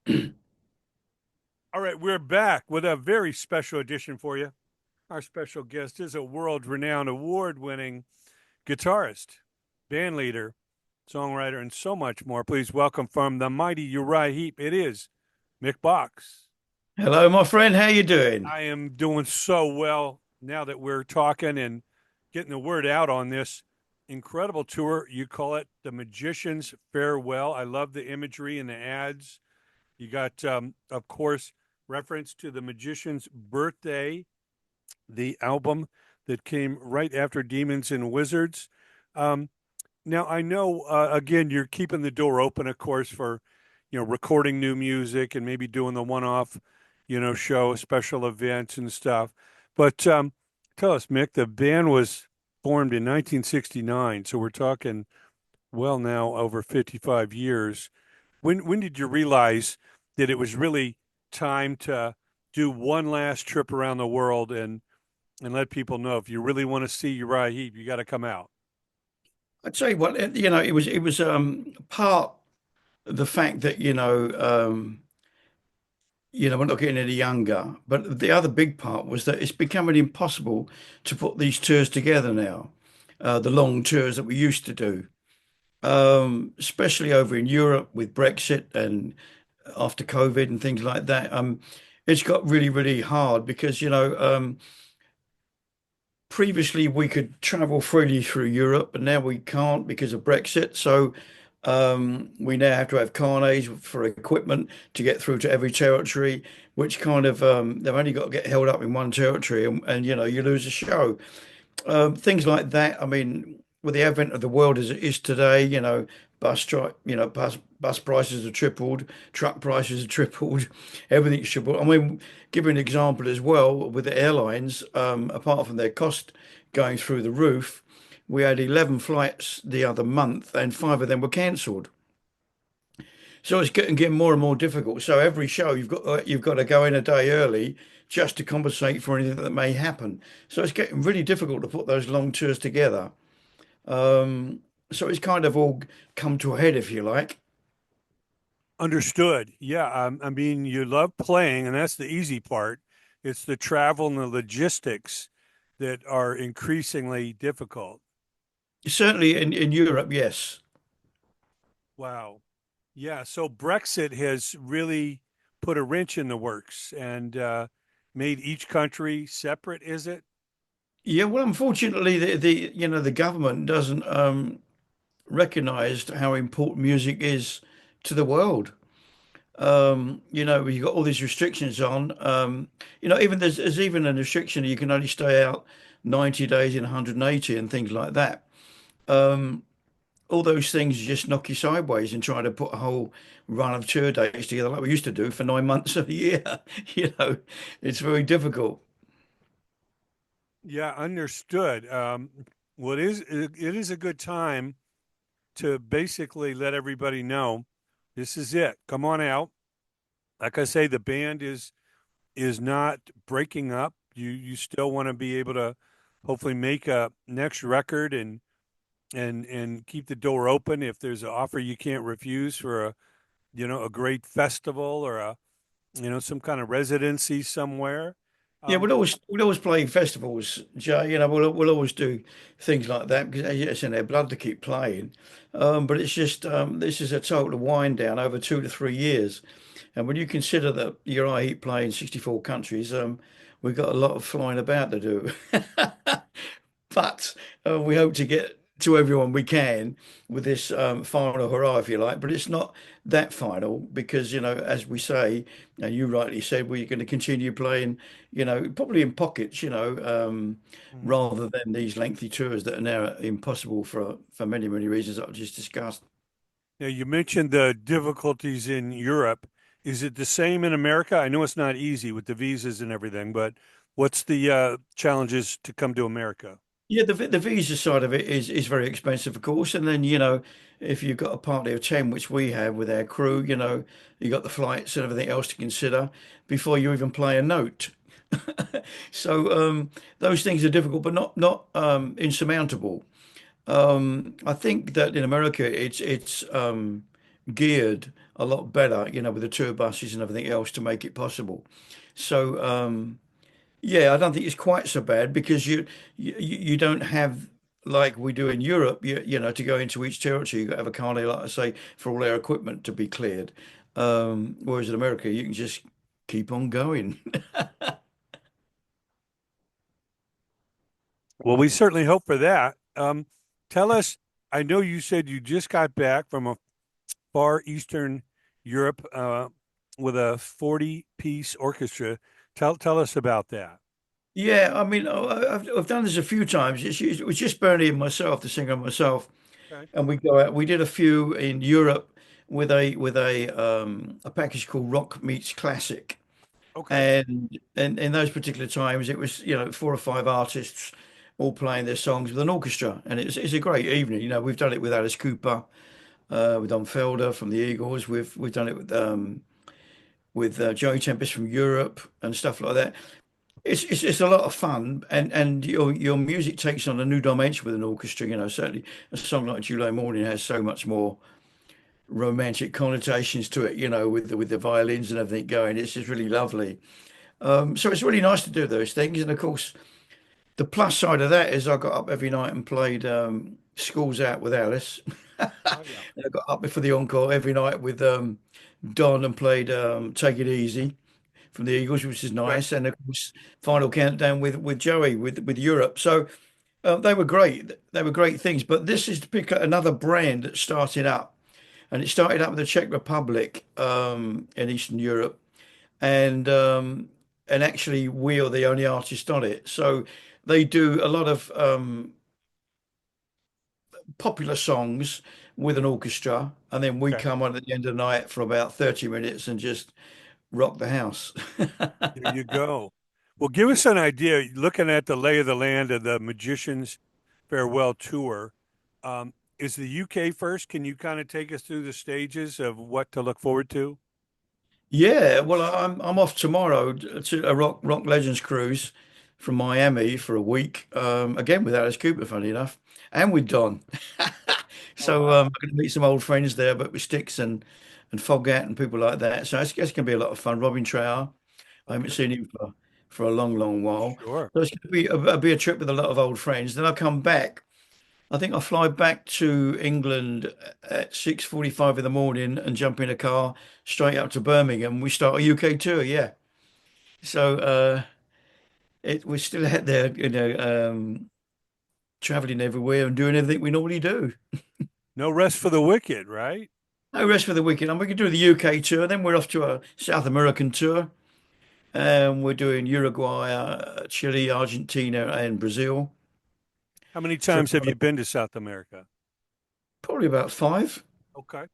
All right, we're back with a very special edition for you. Our special guest is a world renowned, award winning guitarist, band leader, songwriter, and so much more. Please welcome from the mighty Uriah Heep. It is Mick Box. Hello, my friend. How you doing? I am doing so well now that we're talking and getting the word out on this incredible tour. You call it the Magician's Farewell. I love the imagery and the ads. You got, of course, reference to the Magician's Birthday, the album that came right after Demons and Wizards. Um, Now I know, again, you're keeping the door open, of course, for recording new music and maybe doing the one-off, show, special events and stuff. But tell us, Mick, the band was formed in 1969, so we're talking well now over 55 years. When did you realize that it was really time to do one last trip around the world and let people know if you really want to see Uriah Heep, you got to come out? I tell you what, it was part of the fact that we're not getting any younger, but the other big part was that it's becoming impossible to put these tours together now, the long tours that we used to do, especially over in Europe with Brexit and after COVID and things like that. It's got really, really hard because previously we could travel freely through Europe, but now we can't because of Brexit. So we now have to have carnets for equipment to get through to every territory, which kind of they've only got to get held up in one territory, and you lose a show. Things like that. I mean, with the advent of the world as it is today, bus prices have tripled, truck prices have tripled, everything's tripled. I mean, give you an example as well with the airlines. Apart from their cost going through the roof, we had 11 flights the other month, and five of them were cancelled. So it's getting more and more difficult. So every show you've got to go in a day early just to compensate for anything that may happen. So it's getting really difficult to put those long tours together. Um, so it's kind of all come to a head, if you like. Understood. Yeah. I mean, you love playing, and that's the easy part. It's the travel and the logistics that are increasingly difficult. Certainly in Europe, yes. Wow. Yeah. So Brexit has really put a wrench in the works and made each country separate, is it? Yeah, well, unfortunately, the government doesn't recognize how important music is to the world. You've got all these restrictions on. Even there's even a restriction you can only stay out 90 days in 180 and things like that. Um, all those things just knock you sideways and try to put a whole run of tour days together like we used to do for 9 months of the year. You know, it's very difficult. Yeah, understood. Well, it is a good time to basically let everybody know this is it. Come on out. Like I say, the band is not breaking up. You still want to be able to hopefully make a next record and keep the door open if there's an offer you can't refuse for a great festival or some kind of residency somewhere. Yeah, Um, we'll always play festivals, Jay. We'll always do things like that because it's in their blood to keep playing. But it's just this is a total wind down over 2 to 3 years, and when you consider that Uriah Heep play in 64 countries, we've got a lot of flying about to do. But we hope to get to everyone we can with this final hurrah, if you like. But it's not that final because, as we say, and you rightly said, we're going to continue playing, probably in pockets, rather than these lengthy tours that are now impossible for many, many reasons that I've just discussed. Now, you mentioned the difficulties in Europe. Is it the same in America? I know it's not easy with the visas and everything, but what's the challenges to come to America? Yeah, the visa side of it is very expensive, of course. And then, if you've got a party of 10, which we have with our crew, you got the flights and everything else to consider before you even play a note. So those things are difficult, but not insurmountable. I think that in America it's geared, a lot better, with the tour buses and everything else to make it possible. So yeah, I don't think it's quite so bad because you don't have like we do in Europe, to go into each territory, you got to have a car, like I say, for all their equipment to be cleared. Whereas in America, you can just keep on going. Well, we certainly hope for that. Tell us, I know you said you just got back from a far Eastern Europe with a 40-piece orchestra. Tell us about that. Yeah, I mean, I've done this a few times. It was just Bernie and myself, the singer and myself, Okay. and we go out. We did a few in Europe with a package called Rock Meets Classic. Okay. And in those particular times, it was, four or five artists all playing their songs with an orchestra. And it's a great evening. We've done it with Alice Cooper, we've done Felder from the Eagles, we've done it with Joey Tempest from Europe and stuff like that. It's a lot of fun, and your music takes on a new dimension with an orchestra. Certainly a song like July Morning has so much more romantic connotations to it, with the violins and everything going. It's just really lovely. So it's really nice to do those things. And of course, the plus side of that is I got up every night and played Schools Out with Alice. Oh yeah. And I got up before the encore every night with Don and played Take It Easy from the Eagles, which is Okay. nice. And of course, Final Countdown with Joey with Europe. So they were great. They were great things. But this is to pick up another brand that's starting up. And it started up with the Czech Republic in Eastern Europe and actually we are the only artist on it. So they do a lot of popular songs with an orchestra, and then we Okay. come on at the end of the night for about 30 minutes and just rock the house. There you go. Well, give us an idea, looking at the lay of the land of the Magician's Farewell Tour. Is the UK first? Can you kind of take us through the stages of what to look forward to? Yeah, well, I'm off tomorrow to a Rock Legends cruise from Miami for a week. Again with Alice Cooper, funny enough, and with Don. Oh, So wow. I'm going to meet some old friends there, but with Sticks and Fogat and people like that. So it's going to be a lot of fun. Robin Trower, I haven't Okay. seen him for a long, long while. Sure. So it's going to be a trip with a lot of old friends. Then I'll come back. I think I fly back to England at 6:45 in the morning and jump in a car straight up to Birmingham. We start a UK tour, yeah. So we're still out there, traveling everywhere and doing everything we normally do. No rest for the wicked, right? No rest for the weekend. And we can do the UK tour. Then we're off to a South American tour. And we're doing Uruguay, Chile, Argentina, and Brazil How many for times have you been to South America? probably about five. Okay.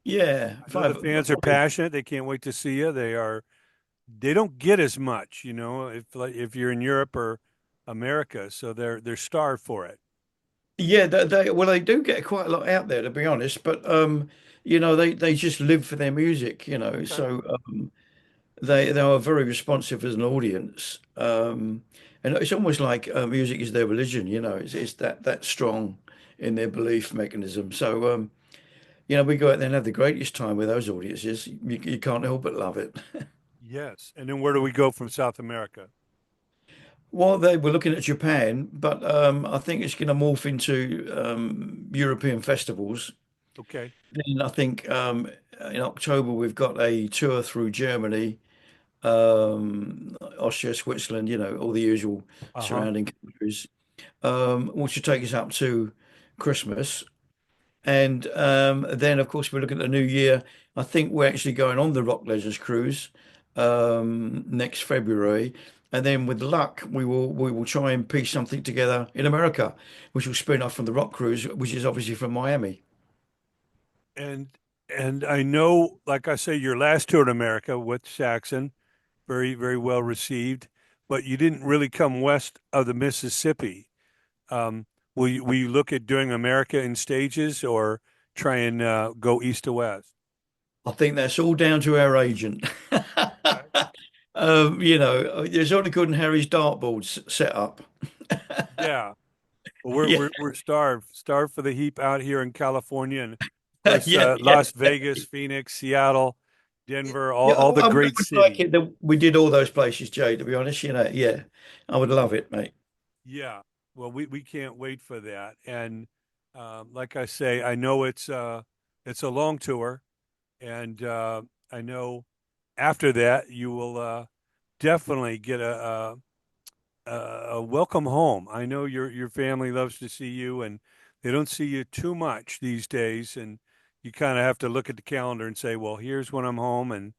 Yeah, I know the five. fans are passionate. They can't wait to see you. They don't get as much, if you're in Europe or America, so they're starved for it. Yeah, well, they do get quite a lot out there, to be honest. But they just live for their music, Okay. So they are very responsive as an audience. And it's almost like music is their religion, It's that strong in their belief mechanism. So we go out there and have the greatest time with those audiences. You can't help but love it. Yes. And then where do we go from South America? Well, they were looking at Japan, but I think it's going to morph into European festivals. Okay. Then I think in October we've got a tour through Germany, Austria, Switzerland, all the usual Uh-huh. surrounding countries, which will take us up to Christmas. And then, of course, we're looking at the new year. I think we're actually going on the Rock Legends cruise next February. And then, with luck, we will try and piece something together in America, which will spin off from the Rock cruise, which is obviously from Miami. And and I know, like I say, your last tour in America with Saxon, very, very well received, but you didn't really come west of the Mississippi. Will you look at doing America in stages or try and go east to west? I think that's all down to our agent. Okay. There's only good in Harry's dartboards set up. Yeah. Well, we're Yeah. we're we're starved for the heap out here in California, and course, Yeah, yeah. Las Vegas, Phoenix, Seattle, Denver, Yeah, all the I would great like cities. it that we did all those places, Jay, to be honest. Yeah, I would love it, mate. Yeah. Well, we can't wait for that. And like I say, I know it's a long tour, and I know after that you will definitely get a welcome home. I know your family loves to see you, and they don't see you too much these days, and you kind of have to look at the calendar and say, well, here's when I'm home, and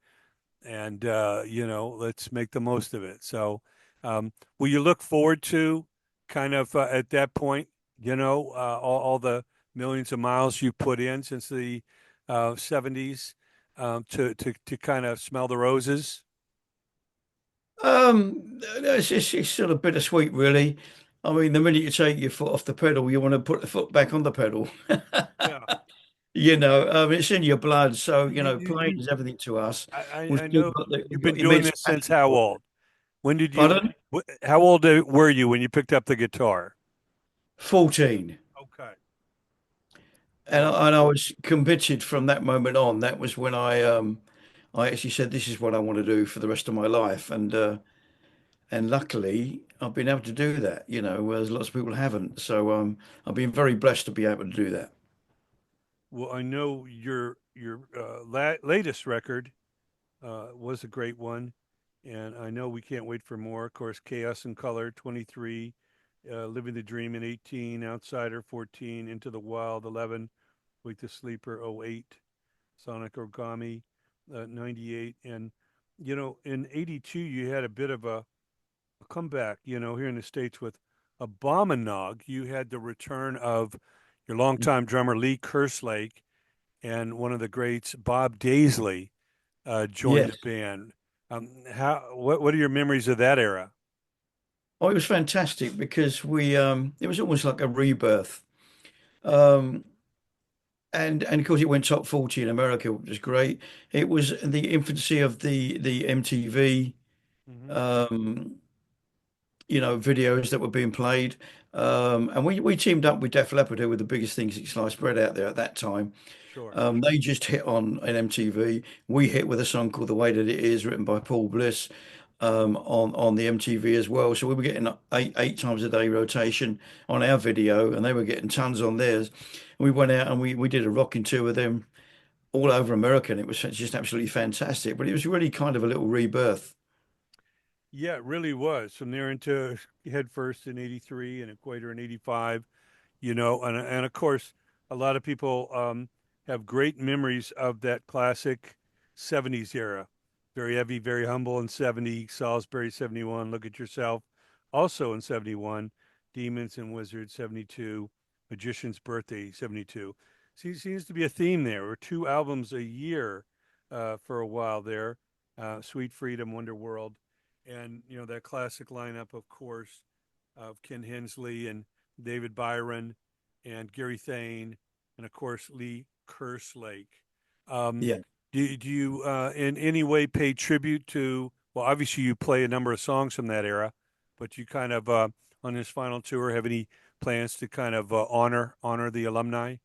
let's make the most of it. So, will you look forward to kind of at that point, all the millions of miles you put in since the 70s, to kind of smell the roses? It's sort of bittersweet, really. I mean, the minute you take your foot off the pedal, you want to put the foot back on the pedal. Yeah. It's in your blood. So, playing You is everything to us. We've I still know we've you've got been doing immense this since passion how for old? it. When did you, Pardon? how old were you when you picked up the guitar? 14. Okay. And Well, I was committed from that moment on. That was when I actually said, this is what I want to do for the rest of my life. And luckily, I've been able to do that, whereas lots of people haven't. So I've been very blessed to be able to do that. well, I know your latest record was a great one, and I know we can't wait for more. Of course, Chaos in Color, 23, Living the Dream in 18, Outsider 14, Into the Wild 11, Wake the Sleeper 08, Sonic Origami 98, and in 82 you had a bit of a comeback. Here in the States with Abominog, you had the return of your longtime drummer Lee Kerslake and one of the greats Bob Daisley joined the Yes. band. What are your memories of that era? Oh, it was fantastic because it was almost like a rebirth. Um, and of course it went top 40 in America, which was great. It was the infancy of the MTV Hmm. um, videos that were being played. And we teamed up with Def Leppard, who were the biggest things in sliced bread out there at that time. Sure. They just hit on an MTV. We hit with a song called "The Way That It Is," written by Paul Bliss, on the MTV as well. So we were getting eight times a day rotation on our video, and they were getting tons on theirs. And we went out and we did a rocking tour with them all over America, and it was just absolutely fantastic. But it was really kind of a little rebirth. Yeah, it really was. From there into Head First in 83 and Equator in 85, and of course, a lot of people have great memories of that classic 70s era. Very heavy, very humble in 70, Salisbury 71, Look at Yourself, also in 71, Demons and Wizards 72, Magician's Birthday 72. Seems to be a theme there, or two albums a year for a while there, Sweet Freedom, Wonder World, and that classic lineup, of course, of Ken Hensley and David Byron and Gary Thane, and of course Lee Kerslake. Um, Yeah. do you in any way pay tribute to? Well, obviously you play a number of songs from that era, but you kind of on this final tour have any plans to kind of honor the alumni?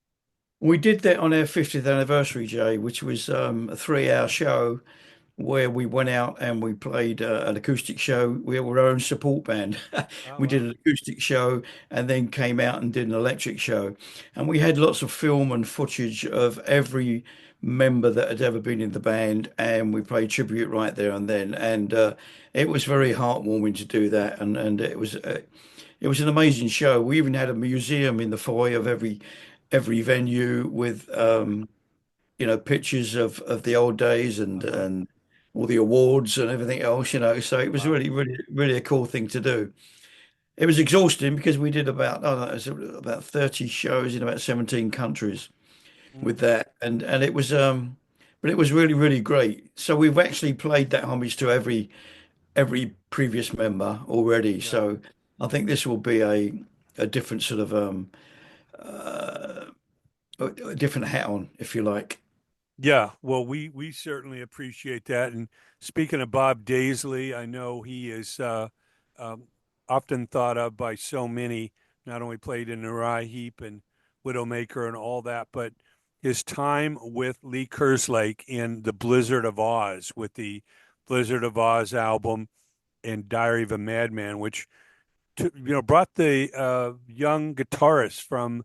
We did that on our 50th anniversary, Jay, which was a 3 hour show where we went out and we played an acoustic show. We were our own support band. Oh We did wow! an acoustic show and then came out and did an electric show. And we had lots of film and footage of every member that had ever been in the band, and we played tribute right there and then. And it was very heartwarming to do that, and it was an amazing show. We even had a museum in the foyer of every venue with pictures of the old days Uh-huh. and all the awards and everything else, so it was Wow. really, really, really a cool thing to do. It was exhausting because we did about, I don't know, it was about 30 shows in about 17 countries Mm. with that. And it was but it was really, really great. So we've actually played that homage to every previous member already. Yeah. So I think this will be a different sort of uh, a different hat on, if you like. Yeah, well, we certainly appreciate that. And speaking of Bob Daisley, I know he is um, often thought of by so many. Not only played in Uriah Heep and Widowmaker and all that, but his time with Lee Kerslake in the Blizzard of Oz with the Blizzard of Oz album and Diary of a Madman, which brought the young guitarist from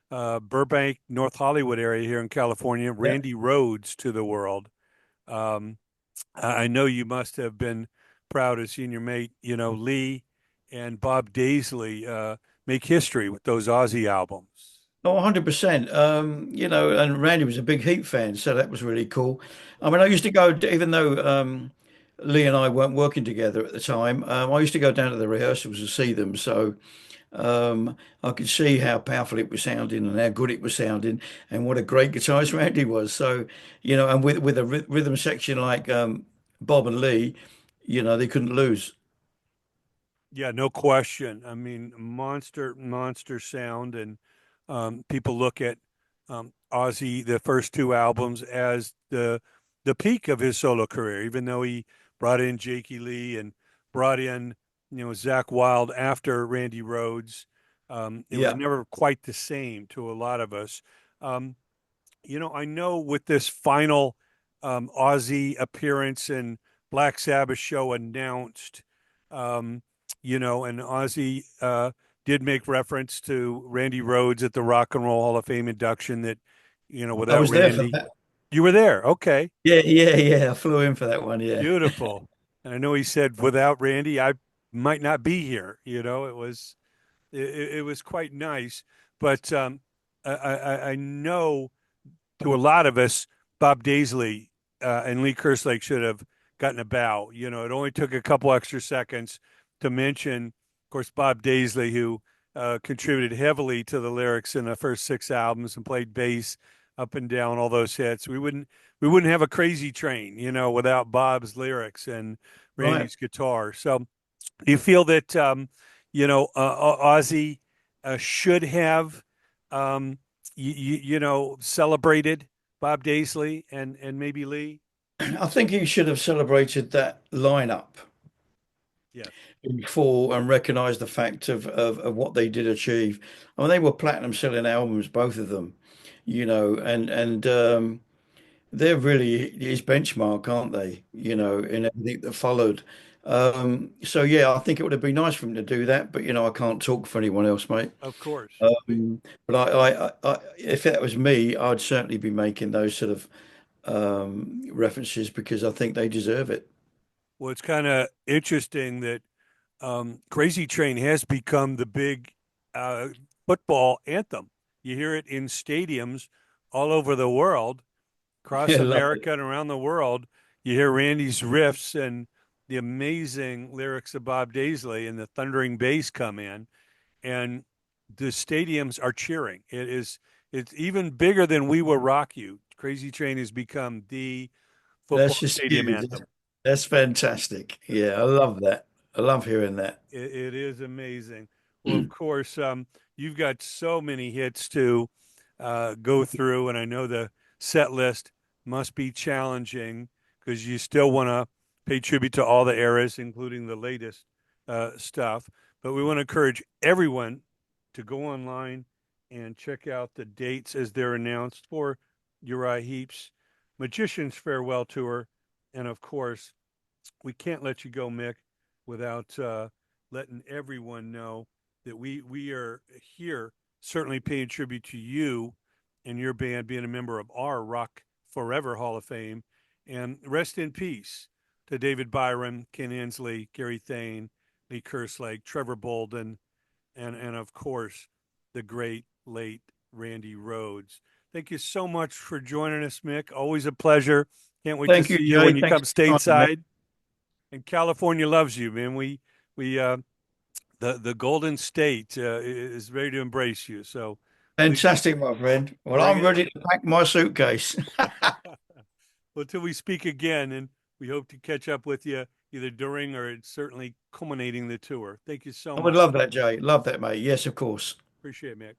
Burbank, North Hollywood area here in California, Yeah. Randy Rhoads, to the world. Um, I know you must have been proud of senior mate, Lee and Bob Daisley make history with those Ozzy albums. Oh, 100%. And Randy was a big Heat fan, so that was really cool. I mean, I used to go, even though Lee and I weren't working together at the time, I used to go down to the rehearsals to see them. So I could see how powerful it was sounding and how good it was sounding and what a great guitarist Randy was. So, and with a rhythm section like Bob and Lee, they couldn't lose. Yeah, no question. I mean, monster sound, and people look at Ozzy, the first two albums, as the peak of his solo career. Even though he brought in Jakey Lee and brought in Zach Wilde after Randy Rhoads, it was Yeah. never quite the same to a lot of us. Um, I know with this final Ozzy appearance and Black Sabbath show announced, um, and Ozzy did make reference to Randy Rhoads at the Rock and Roll Hall of Fame induction that, I without was there for Randy, that. you were there. Okay, Yeah, yeah, yeah. I flew in for that one. Yeah. beautiful. And I know he said, without Randy, I might not be here. It was quite nice. But I know to a lot of us, Bob Daisley and Lee Kerslake should have gotten a bow. It only took a couple extra seconds to mention, of course, Bob Daisley, who contributed heavily to the lyrics in the first six albums and played bass up and down all those hits. We wouldn't have a Crazy Train, without Bob's lyrics and Right. Randy's guitar. So, do you feel that Ozzy should have celebrated Bob Daisley and maybe Lee? I think he should have celebrated that lineup Yes, before and recognized the fact of what they did achieve. I mean, they were platinum selling albums, both of them, and they're really his benchmark, aren't they? In everything that followed. So yeah, I think it would have been nice for him to do that, but I can't talk for anyone else, mate. of course. But if that was me, I'd certainly be making those sort of references because I think they deserve it. Well, it's kind of interesting that Crazy Train has become the big uh, football anthem. You hear it in stadiums all over the world, across Yeah, love it. America and around the world. You hear Randy's riffs and the amazing lyrics of Bob Daisley and the thundering bass come in, and the stadiums are cheering. It's even bigger than "We Will Rock You." Crazy Train has become the football That's just stadium huge. anthem. That's fantastic. Yeah, I love that. I love hearing that. It is amazing. Well, of course, you've got so many hits to go through, and I know the set list must be challenging because you still want to pay tribute to all the eras, including the latest stuff. But we want to encourage everyone to go online and check out the dates as they're announced for Uriah Heep's Magician's Farewell Tour. And of course, we can't let you go, Mick, without letting everyone know that we are here, certainly paying tribute to you and your band being a member of our Rock Forever Hall of Fame. And rest in peace to David Byron, Ken Inslee, Gary Thane, Lee Kerslake, Trevor Bolden, and of course, the great late Randy Rhoads. Thank you so much for joining us, Mick. Always a pleasure. Can't wait to Thank you, see you Jay. when you Thanks come for your time, mate. stateside. And California loves you, man. We the Golden State is ready to embrace you. So please Fantastic, my friend. Well, bring I'm it. ready to pack my suitcase. Well, till we speak again, and we hope to catch up with you either during or certainly culminating the tour. Thank you so I would much. love that, Jay. Love that, mate. Yes, of course. Appreciate it, Mick.